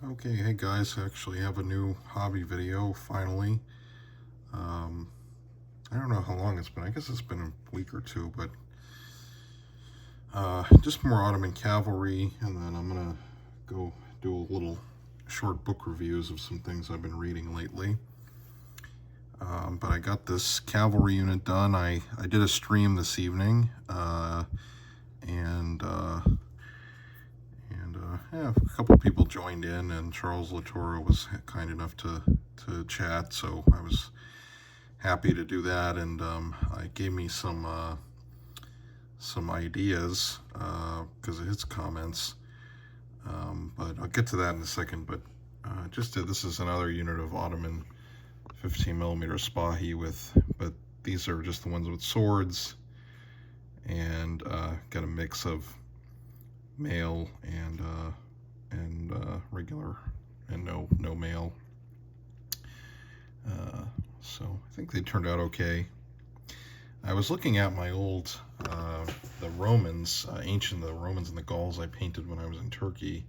Okay, hey guys, I actually have a new hobby video finally. Um, I don't know how long it's been. I guess it's been a week or two, but just more Ottoman cavalry, and then I'm gonna go do a little short book reviews of some things I've been reading lately. But I got this cavalry unit done. I did a stream this evening, and yeah, a couple people joined in, and Charles Latoro was kind enough to chat, so I was happy to do that, and I gave me some ideas because of his comments. But I'll get to that in a second. But this is another unit of Ottoman 15 millimeter Spahi but these are just the ones with swords, and got a mix of male and regular and no male. So I think they turned out okay. I was looking at my old the Romans, the Romans and the Gauls I painted when I was in Turkey,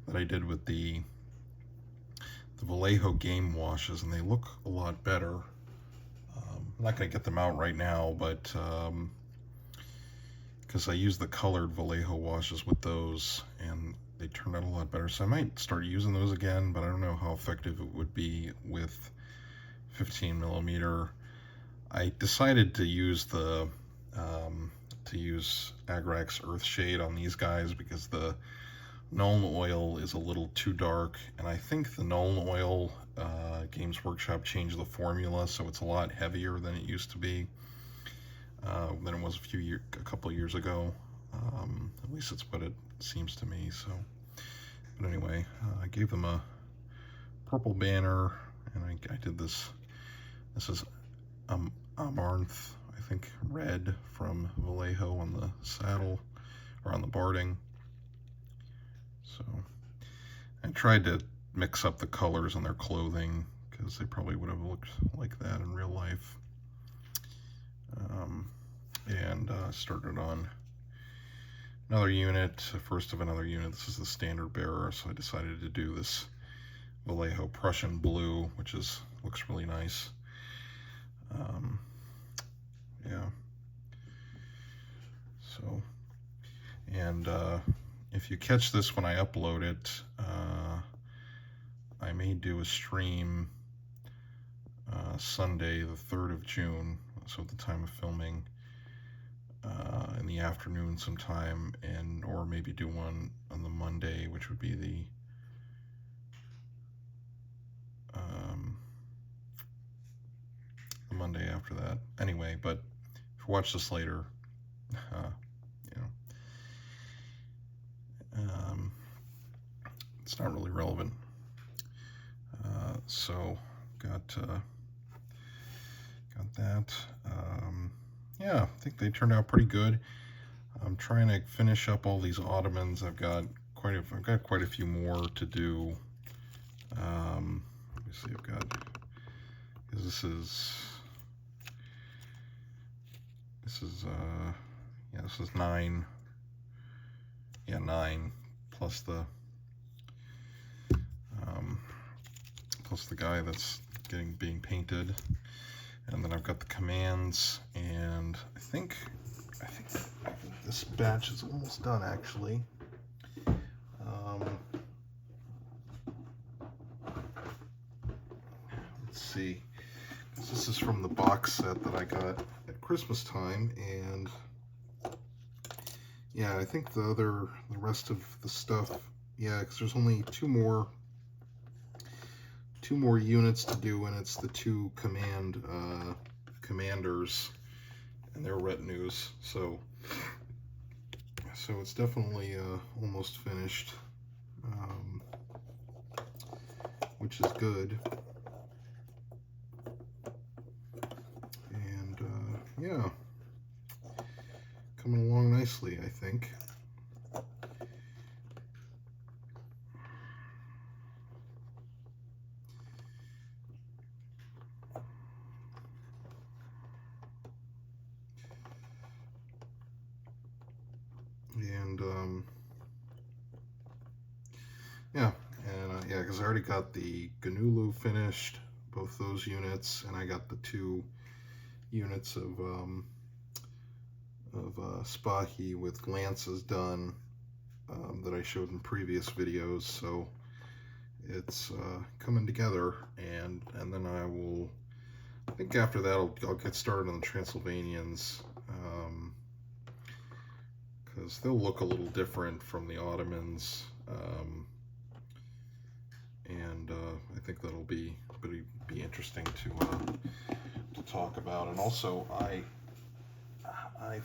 that I did with the Vallejo game washes, and they look a lot better. I'm not going to get them out right now, but because I used the colored Vallejo washes with those, and they turned out a lot better. So I might start using those again, but I don't know how effective it would be with 15 millimeter. I decided to use Agrax Earthshade on these guys because the Nuln Oil is a little too dark, and I think the Nuln Oil Games Workshop changed the formula, so it's a lot heavier than it used to be, than it was a couple of years ago. At least it's what it seems to me. So, but anyway, I gave them a purple banner, and I did this. This is Amarnth, I think, red from Vallejo on the saddle, or on the barding. So I tried to mix up the colors on their clothing because they probably would have looked like that in real life. And started on another unit, first of another unit. This is the standard bearer, so I decided to do this Vallejo Prussian blue, which looks really nice. Yeah. So, and if you catch this when I upload it, I may do a stream Sunday, the 3rd of June, so at the time of filming, in the afternoon sometime, or maybe do one on the Monday, which would be the Monday after that. Anyway, but if you watch this later, it's not really relevant. So got that. Yeah, I think they turned out pretty good. I'm trying to finish up all these Ottomans. I've got quite a few more to do. Let me see. Because this is 9. Yeah, 9 plus the guy that's being painted, and then I've got the commands, and I think this batch is almost done actually. Let's see. This is from the box set that I got at Christmas time, and yeah, I think the rest of the stuff, yeah, because there's only two more units to do, and it's the two commanders and their retinues. So it's definitely almost finished, which is good. And yeah, coming along nicely, I think. And yeah, and Yeah, because I already got the Ganulu finished, both those units, and I got the 2 units of Spahi with lances done that I showed in previous videos. So it's coming together, and then I think after that I'll get started on the Transylvanians, because they'll look a little different from the Ottomans, and I think that'll be interesting to talk about. And also, I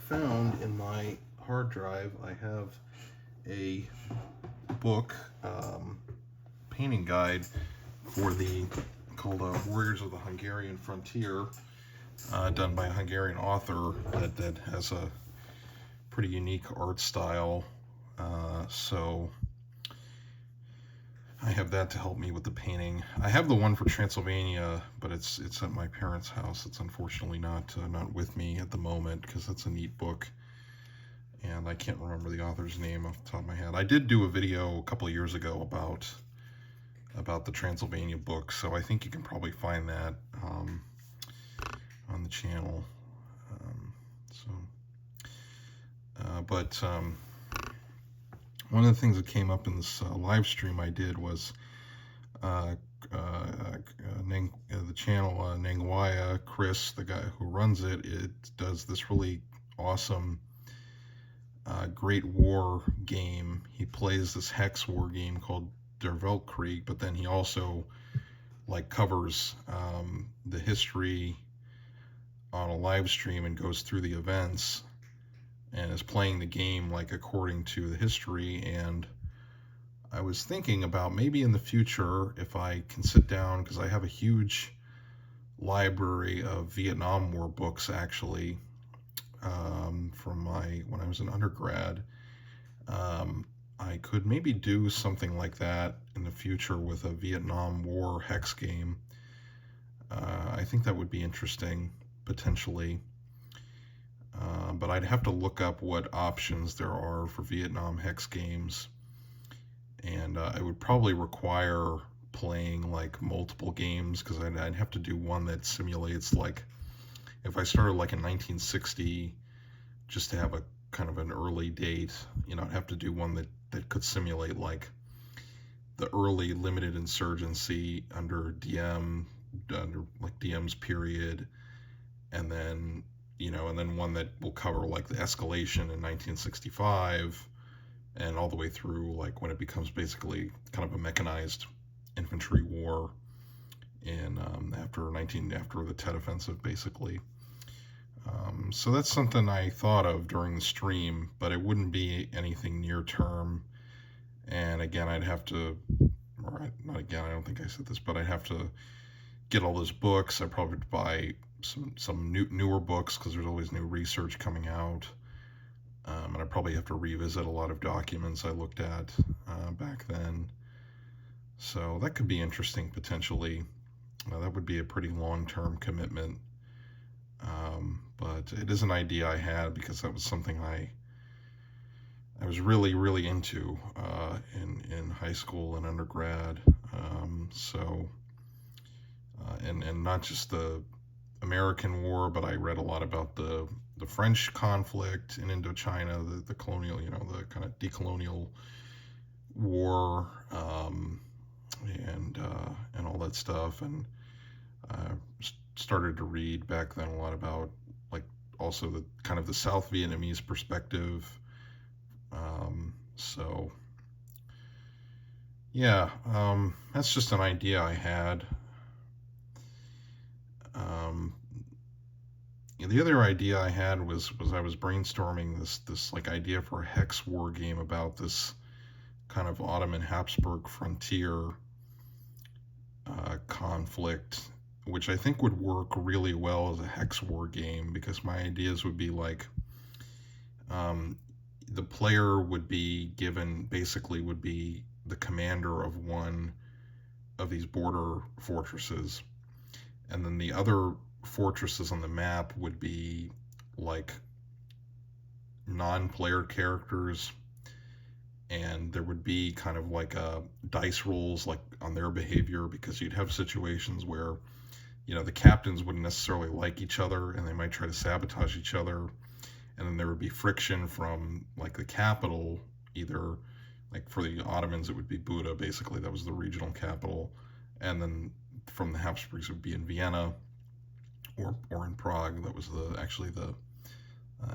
found in my hard drive, I have a book, painting guide for called Warriors of the Hungarian Frontier, done by a Hungarian author that has a pretty unique art style. So I have that to help me with the painting. I have the one for Transylvania, but it's at my parents' house. It's unfortunately not with me at the moment, because it's a neat book, and I can't remember the author's name off the top of my head. I did do a video a couple of years ago about the Transylvania book, so I think you can probably find that on the channel. But one of the things that came up in this live stream I did was the channel Nangwaya, Chris, the guy who runs it, does this really awesome Great War game. He plays this hex war game called Der Weltkrieg, but then he also covers the history on a live stream and goes through the events and is playing the game according to the history. And I was thinking about maybe in the future, if I can sit down, because I have a huge library of Vietnam War books actually, from when I was an undergrad. I could maybe do something like that in the future with a Vietnam War hex game. I think that would be interesting, potentially. But I'd have to look up what options there are for Vietnam hex games. And it would probably require playing multiple games, because I'd have to do one that simulates, if I started in 1960, just to have a kind of an early date, I'd have to do one that could simulate the early limited insurgency under Diem, under Diem's period, and then and then one that will cover the escalation in 1965 and all the way through when it becomes basically kind of a mechanized infantry war in after the Tet Offensive, basically. So that's something I thought of during the stream, but it wouldn't be anything near term. And again, I'd have to, or not again, I don't think I said this, but I'd have to get all those books. I'd probably buy some newer books, because there's always new research coming out. And I'd probably have to revisit a lot of documents I looked at back then. So that could be interesting, potentially. That would be a pretty long-term commitment. But it is an idea I had, because that was something I was really, really into in high school and undergrad. And not just the American War, but I read a lot about the French conflict in Indochina, the colonial, the kind of decolonial war, and all that stuff. And started to read back then a lot about also the kind of the South Vietnamese perspective. So yeah, that's just an idea I had. The other idea I had was I was brainstorming this idea for a hex war game about this kind of Ottoman Habsburg frontier conflict, which I think would work really well as a hex war game, because my ideas would be the player would be the commander of one of these border fortresses, and then the other fortresses on the map would be non-player characters, and there would be kind of like dice rolls like on their behavior, because you'd have situations where the captains wouldn't necessarily like each other and they might try to sabotage each other, and then there would be friction from like the capital, either like for the Ottomans it would be Buda, basically that was the regional capital, and then from the Habsburgs it would be in Vienna or in Prague, that was actually the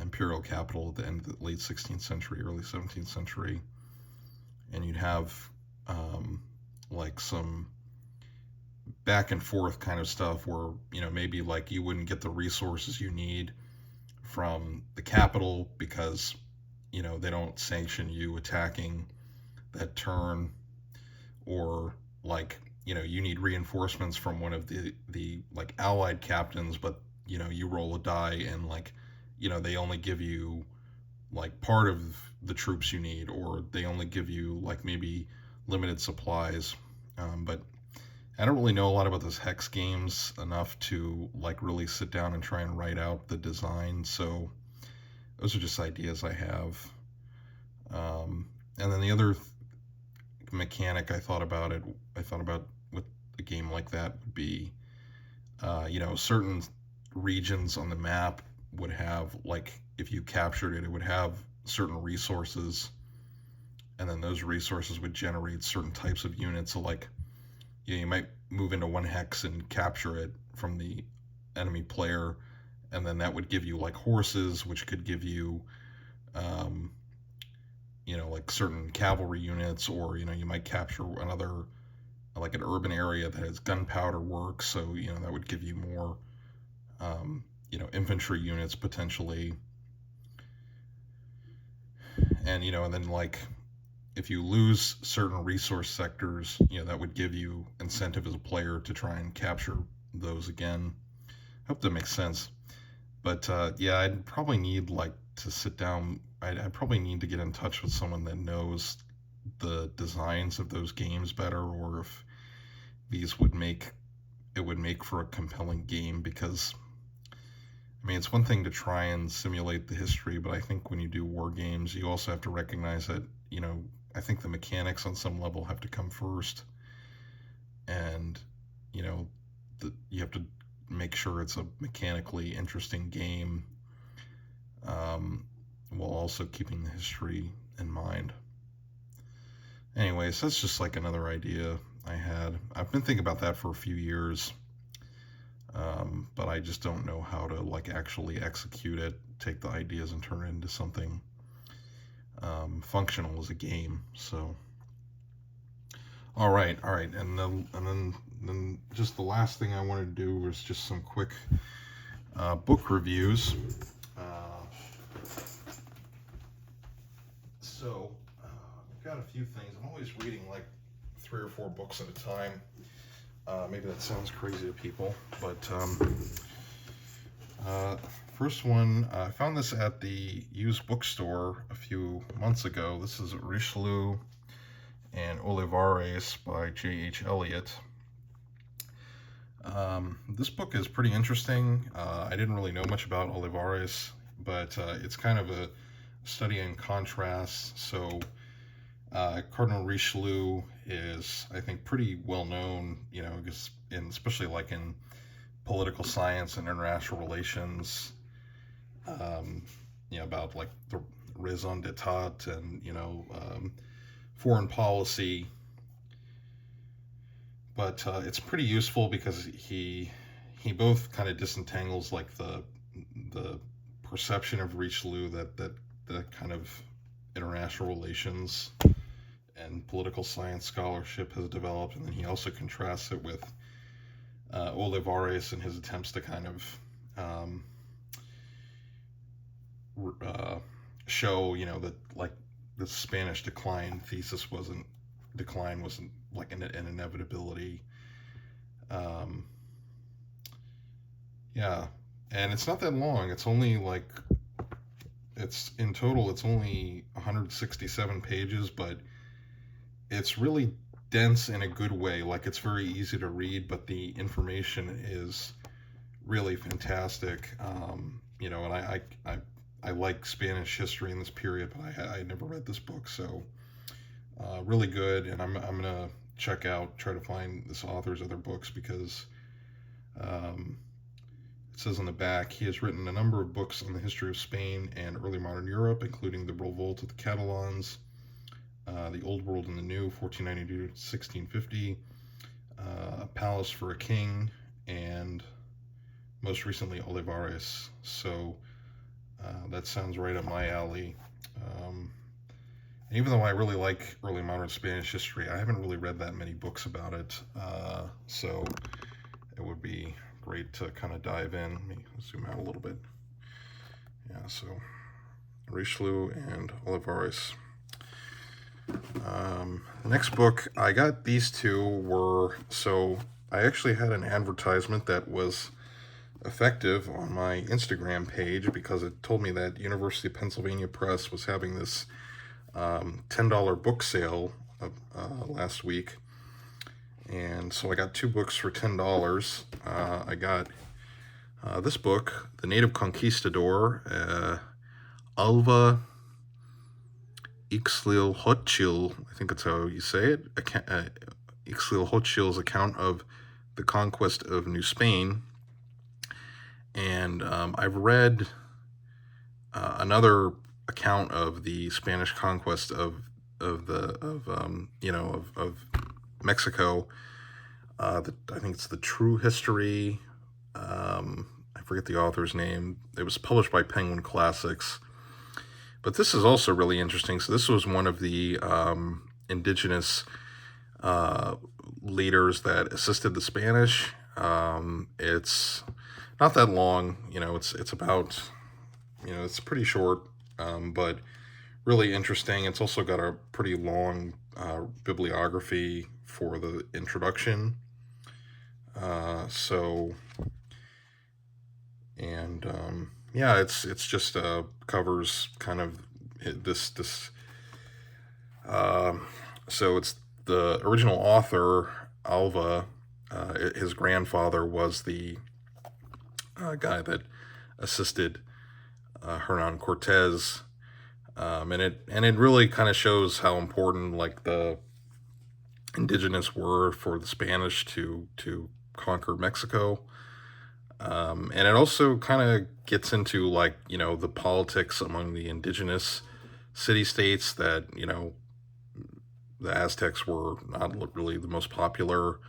imperial capital at the end of the late 16th century, early 17th century. And you'd have like some back and forth kind of stuff where maybe like you wouldn't get the resources you need from the capital because they don't sanction you attacking that turn, or like you need reinforcements from one of the like allied captains, but you roll a die and like they only give you like part of the troops you need, or they only give you like maybe limited supplies. But I don't really know a lot about those hex games enough to like really sit down and try and write out the design. So those are just ideas I have. And then the other mechanic I thought about with a game like that would be, certain regions on the map would have, like, if you captured it, it would have certain resources, and then those resources would generate certain types of units. So like, you might move into one hex and capture it from the enemy player, and then that would give you like horses, which could give you like certain cavalry units, or you might capture another, like an urban area that has gunpowder works, so that would give you more infantry units potentially. And then like if you lose certain resource sectors, that would give you incentive as a player to try and capture those again. Hope that makes sense. But yeah, I'd probably need like to sit down. I'd probably need to get in touch with someone that knows the designs of those games better, or if these would make for a compelling game. Because I mean, it's one thing to try and simulate the history, but I think when you do war games, you also have to recognize that I think the mechanics on some level have to come first, and you have to make sure it's a mechanically interesting game, while also keeping the history in mind. Anyways, that's just like another idea I had. I've been thinking about that for a few years, but I just don't know how to like actually execute it, take the ideas and turn it into something functional as a game. So, all right, and then just the last thing I wanted to do was just some quick book reviews. So I've got a few things. I'm always reading like 3 or 4 books at a time. Maybe that sounds crazy to people, but first one, I found this at the used bookstore a few months ago. This is Richelieu and Olivares by J.H. Eliot. This book is pretty interesting. I didn't really know much about Olivares, but it's kind of a study in contrast. So Cardinal Richelieu is, I think, pretty well known, especially like in political science and international relations, about like the raison d'etat and foreign policy. But it's pretty useful because he both kind of disentangles like the perception of Richelieu that kind of international relations and political science scholarship has developed, and then he also contrasts it with Olivares and his attempts to kind of show that like the Spanish decline thesis wasn't like an inevitability. Yeah, and it's not that long. It's only like in total it's only 167 pages, but it's really dense in a good way. Like, it's very easy to read, but the information is really fantastic. And I like Spanish history in this period, but I never read this book, so Really good, and I'm gonna try to find this author's other books because um, it says on the back he has written a number of books on the history of Spain and early modern Europe, including the Revolt of the Catalans, the Old World and the New, 1492 to 1650, A Palace for a King, and most recently Olivares. So that sounds right up my alley. Um, Even though I really like early modern Spanish history, I haven't really read that many books about it. So it would be great to kind of dive in. Let me zoom out a little bit. Yeah, so Richelieu and Olivares. The next book, I got these two were, so I actually had an advertisement that was effective on my Instagram page because it told me that University of Pennsylvania Press was having this $10 book sale last week, and so I got two books for $10. I got this book, The Native Conquistador, Alva Ixtlilxochitl, I think that's how you say it, Ixtlilxochitl's account of the conquest of New Spain. And I've read another account of the Spanish conquest of Mexico. I think it's The True History. I forget the author's name. It was published by Penguin Classics. But this is also really interesting. So this was one of the indigenous leaders that assisted the Spanish. It's not that long, it's about, it's pretty short, but really interesting. It's also got a pretty long bibliography for the introduction. It's just covers kind of this. So it's the original author, Alva. His grandfather was the guy that assisted Hernan Cortez, and it really kind of shows how important like the indigenous were for the Spanish to conquer Mexico, and it also kind of gets into like the politics among the indigenous city-states that the Aztecs were not really the most popular,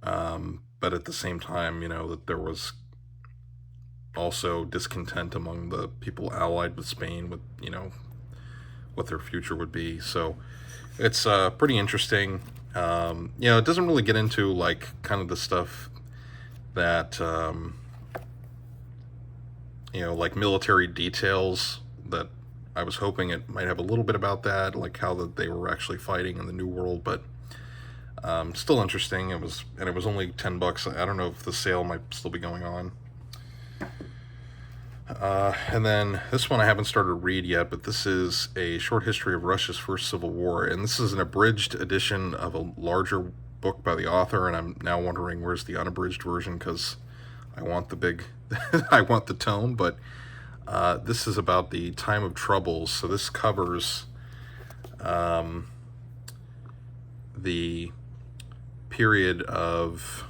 but at the same time that there was also discontent among the people allied with Spain with what their future would be. So it's pretty interesting. It doesn't really get into like kind of the stuff that like military details that I was hoping it might have a little bit about that, like how they were actually fighting in the New World, but still interesting. It was only $10. I don't know if the sale might still be going on. And then this one I haven't started to read yet, but this is a short history of Russia's first civil war, and this is an abridged edition of a larger book by the author, and I'm now wondering where's the unabridged version because I want the big, I want the tome, but this is about the time of troubles. So this covers the period of,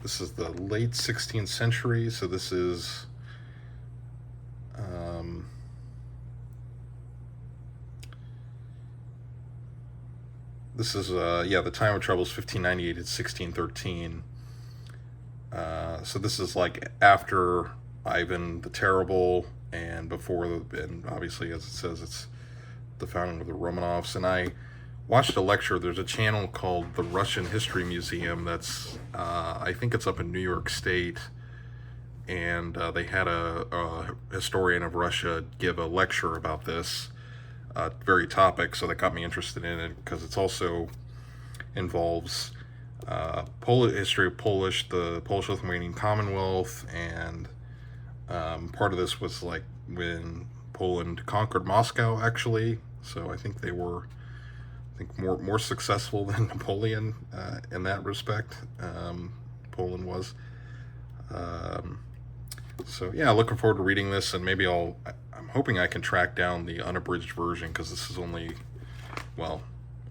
this is the late 16th century, so this is the time of troubles, 1598 to 1613. So this is like after Ivan the Terrible and before and obviously, as it says, it's the founding of the Romanovs. And I watched a lecture. There's a channel called the Russian History Museum that's I think it's up in New York State, and they had a historian of Russia give a lecture about this very topic, so that got me interested in it because it's also involves history of the Polish-Lithuanian Commonwealth, and part of this was like when Poland conquered Moscow, actually. So I think they were, more successful than Napoleon in that respect. Poland was. So yeah, looking forward to reading this, and I'm hoping I can track down the unabridged version because this is only, well,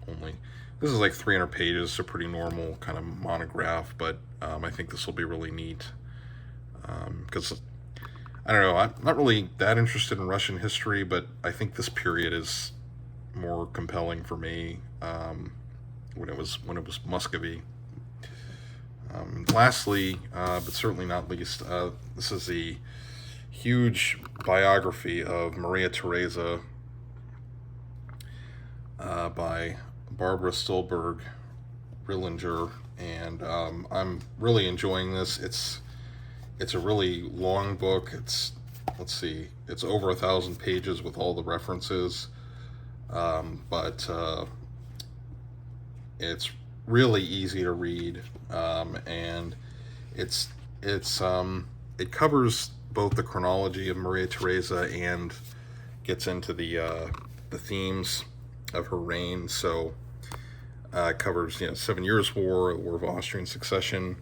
only. This is like 300 pages, so pretty normal kind of monograph, but I think this will be really neat. Because, I don't know, I'm not really that interested in Russian history, but I think this period is more compelling for me, when it was Muscovy. Lastly, but certainly not least, this is the huge biography of Maria Theresa by Barbara Stolberg Rillinger, and I'm really enjoying this. It's a really long book. Let's see, it's over 1,000 pages with all the references, but it's really easy to read, and it covers both the chronology of Maria Theresa and gets into the themes of her reign. So it covers 7 Years' War, the War of Austrian Succession,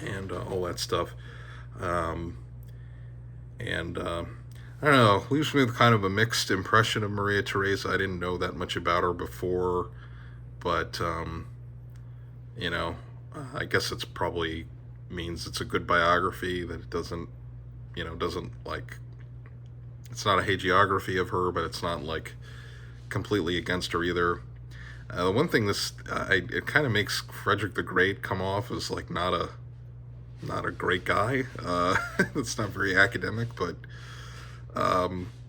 and all that stuff. I don't know, leaves me with kind of a mixed impression of Maria Theresa. I didn't know that much about her before, but I guess it's probably means it's a good biography, that it doesn't like, it's not a hagiography of her, but it's not like completely against her either. The one thing it kind of makes Frederick the Great come off as like not a great guy. It's not very academic, but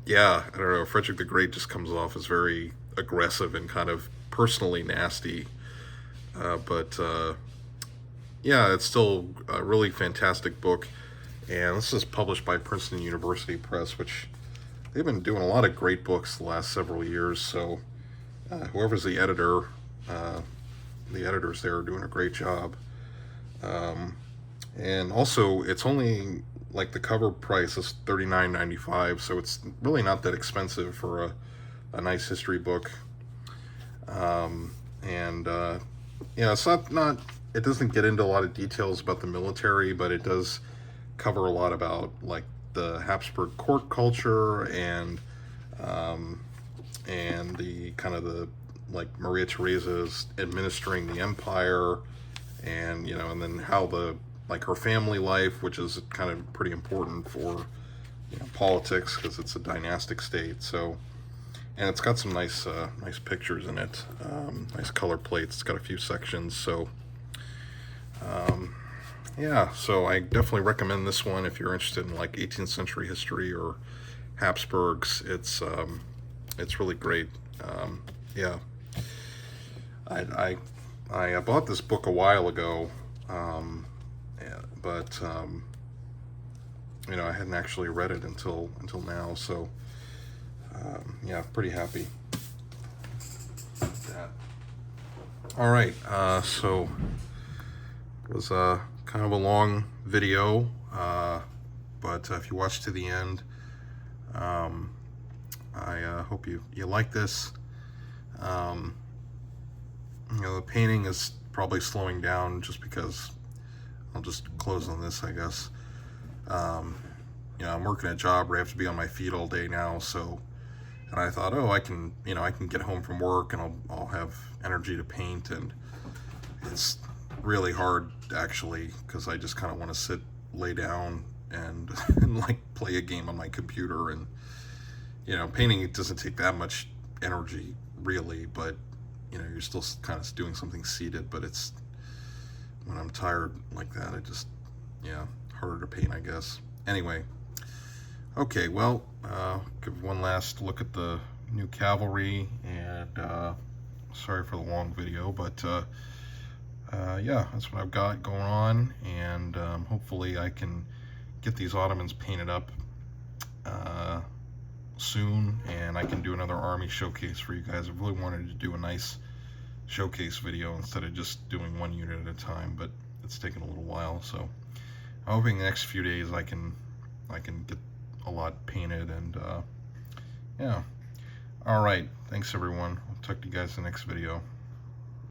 yeah, I don't know. Frederick the Great just comes off as very aggressive and kind of personally nasty. But yeah, it's still a really fantastic book. And this is published by Princeton University Press, which they've been doing a lot of great books the last several years. So whoever's the editor, the editors there are doing a great job. And also, it's only, like, the cover price is $39.95, so it's really not that expensive for a nice history book. It's not it doesn't get into a lot of details about the military, but it does cover a lot about, like, the Habsburg court culture and the kind of the, like, Maria Theresa's administering the empire, and and then how her family life, which is kind of pretty important for politics, because it's a dynastic state. So, and it's got some nice pictures in it, nice color plates. It's got a few sections. So yeah, so I definitely recommend this one if you're interested in like 18th century history or Habsburgs. It's really great. Yeah, I bought this book a while ago, but I hadn't actually read it until now. So yeah, pretty happy with that. All right, so it was kind of a long video, but if you watched to the end, I hope you like this. The painting is probably slowing down just because I'll just close on this, I guess. I'm working a job where I have to be on my feet all day now, so, and I thought, I can get home from work and I'll have energy to paint, and it's really hard actually, because I just kind of want to lay down and like play a game on my computer. And painting, it doesn't take that much energy really, but you're still kind of doing something seated. But it's, when I'm tired like that, it just, harder to paint, I guess. Anyway, okay, well, give one last look at the new cavalry, and sorry for the long video, but yeah, that's what I've got going on, and hopefully I can get these Ottomans painted up soon, and I can do another army showcase for you guys. I really wanted to do a nice showcase video instead of just doing one unit at a time, but it's taken a little while. So I'm hoping the next few days I can get a lot painted, and yeah. All right, thanks everyone. I'll talk to you guys in the next video.